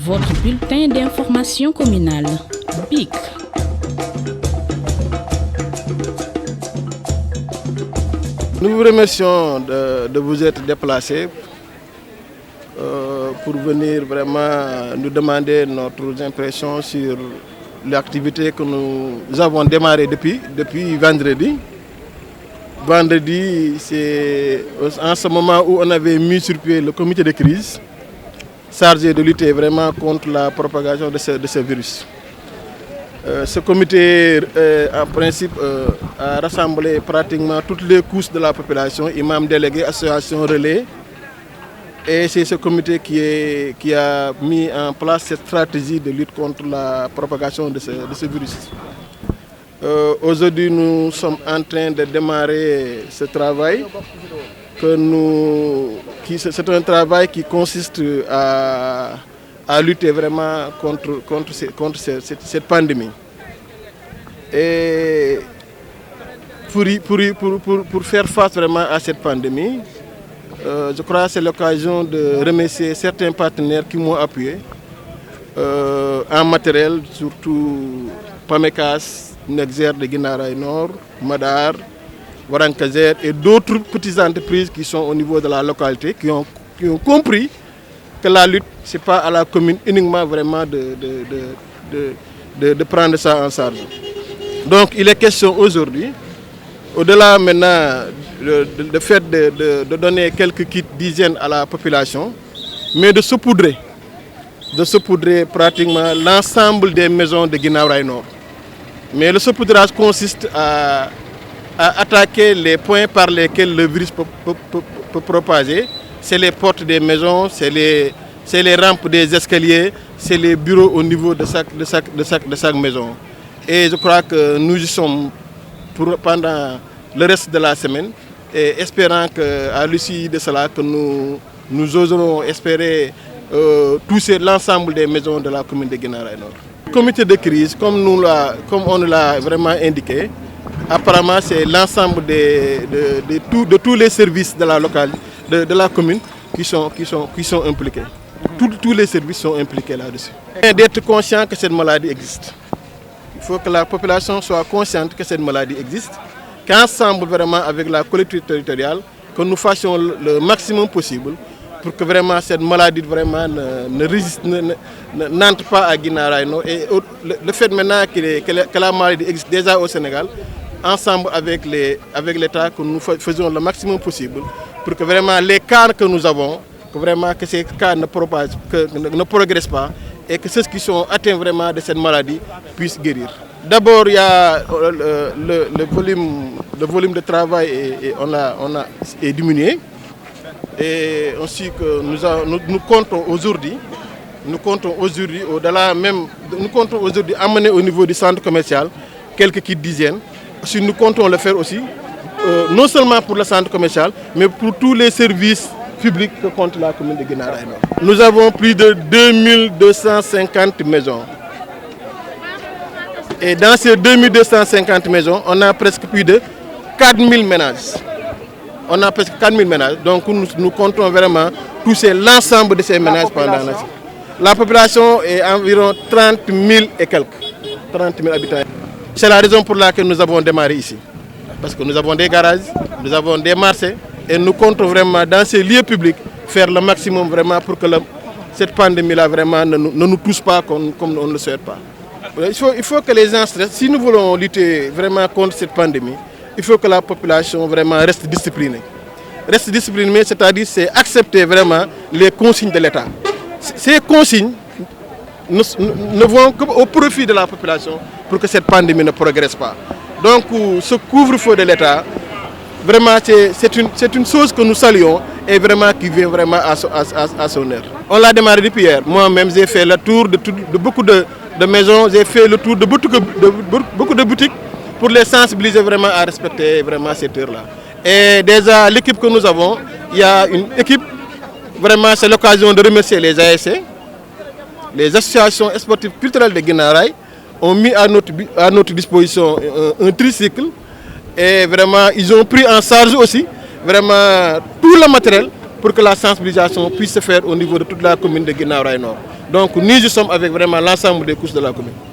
Votre bulletin d'information communale, BIC. Nous vous remercions de vous être déplacés pour venir vraiment nous demander notre impression sur l'activité que nous avons démarrée depuis vendredi. Vendredi, c'est en ce moment où on avait mis sur pied le comité de crise chargé de lutter vraiment contre la propagation de ce virus. Ce comité, en principe, a rassemblé pratiquement toutes les couches de la population, imams délégués, associations relais. Et c'est ce comité qui a mis en place cette stratégie de lutte contre la propagation de ce virus. Aujourd'hui, nous sommes en train de démarrer ce travail. C'est un travail qui consiste à lutter vraiment contre cette pandémie. Et pour faire face vraiment à cette pandémie, je crois que c'est l'occasion de remercier certains partenaires qui m'ont appuyé en matériel, surtout PAMECAS, Nexer de Guinaw Rails Nord, Madar, Warankazer et d'autres petites entreprises qui sont au niveau de la localité, qui ont compris que la lutte, ce n'est pas à la commune uniquement vraiment de prendre ça en charge. Donc il est question aujourd'hui, au-delà maintenant du fait de donner quelques kits d'hygiène à la population, mais de saupoudrer pratiquement l'ensemble des maisons de Guinaw Rails Nord. Mais le saupoudrage consiste à attaquer les points par lesquels le virus peut propager. C'est les portes des maisons, c'est les rampes des escaliers, c'est les bureaux au niveau de chaque maison. Et je crois que nous y sommes pendant le reste de la semaine, et espérant qu'à l'issue de cela, que nous oserons espérer toucher l'ensemble des maisons de la commune de Guinaw Rails Nord. Le comité de crise, comme on l'a vraiment indiqué, apparemment c'est l'ensemble de tous les services de la commune qui sont impliqués. Tous les services sont impliqués là-dessus. Et d'être conscient que cette maladie existe. Il faut que la population soit consciente que cette maladie existe, qu'ensemble vraiment avec la collectivité territoriale, que nous fassions le maximum possible pour que vraiment cette maladie vraiment n'entre pas à Guinaw Rails Nord. Et le fait maintenant que la maladie existe déjà au Sénégal, ensemble avec l'État, que nous faisons le maximum possible pour que vraiment les cas que nous avons, que ces cas ne progressent pas et que ceux qui sont atteints vraiment de cette maladie puissent guérir. D'abord, il y a le volume de travail est diminué. Et ainsi que nous comptons aujourd'hui, au-delà même, nous comptons aujourd'hui amener au niveau du centre commercial quelques kits d'hygiène. Si nous comptons le faire aussi, non seulement pour le centre commercial, mais pour tous les services publics que compte la commune de Guinaw Rails Nord. Nous avons plus de 2250 maisons. Et dans ces 2250 maisons, on a presque plus de 4000 ménages. On a presque 4000 ménages, donc nous comptons vraiment toucher l'ensemble de ces ménages pendant la semaine. La population est environ 30 000 et quelques, 30 000 habitants. C'est la raison pour laquelle nous avons démarré ici. Parce que nous avons des garages, nous avons des marchés et nous comptons vraiment dans ces lieux publics faire le maximum vraiment pour que cette pandémie-là vraiment ne nous touche pas comme on ne le souhaite pas. Il faut que les gens stressent. Si nous voulons lutter vraiment contre cette pandémie, il faut que la population vraiment reste disciplinée. Reste disciplinée, c'est-à-dire c'est accepter vraiment les consignes de l'État. Ces consignes ne vont qu'au profit de la population pour que cette pandémie ne progresse pas. Donc ce couvre-feu de l'État, vraiment c'est une chose que nous saluons et vraiment qui vient vraiment à son heure. On l'a démarré depuis hier. Moi-même j'ai fait le tour de beaucoup de maisons, j'ai fait le tour de beaucoup de boutiques, pour les sensibiliser vraiment à respecter vraiment cette heure-là. Et déjà, l'équipe que nous avons, il y a une équipe, vraiment c'est l'occasion de remercier les ASC, les associations sportives culturelles de Guinaw Rails ont mis à notre disposition un tricycle et vraiment ils ont pris en charge aussi vraiment tout le matériel pour que la sensibilisation puisse se faire au niveau de toute la commune de Guinaw Rails Nord. Donc nous sommes avec vraiment l'ensemble des couches de la commune.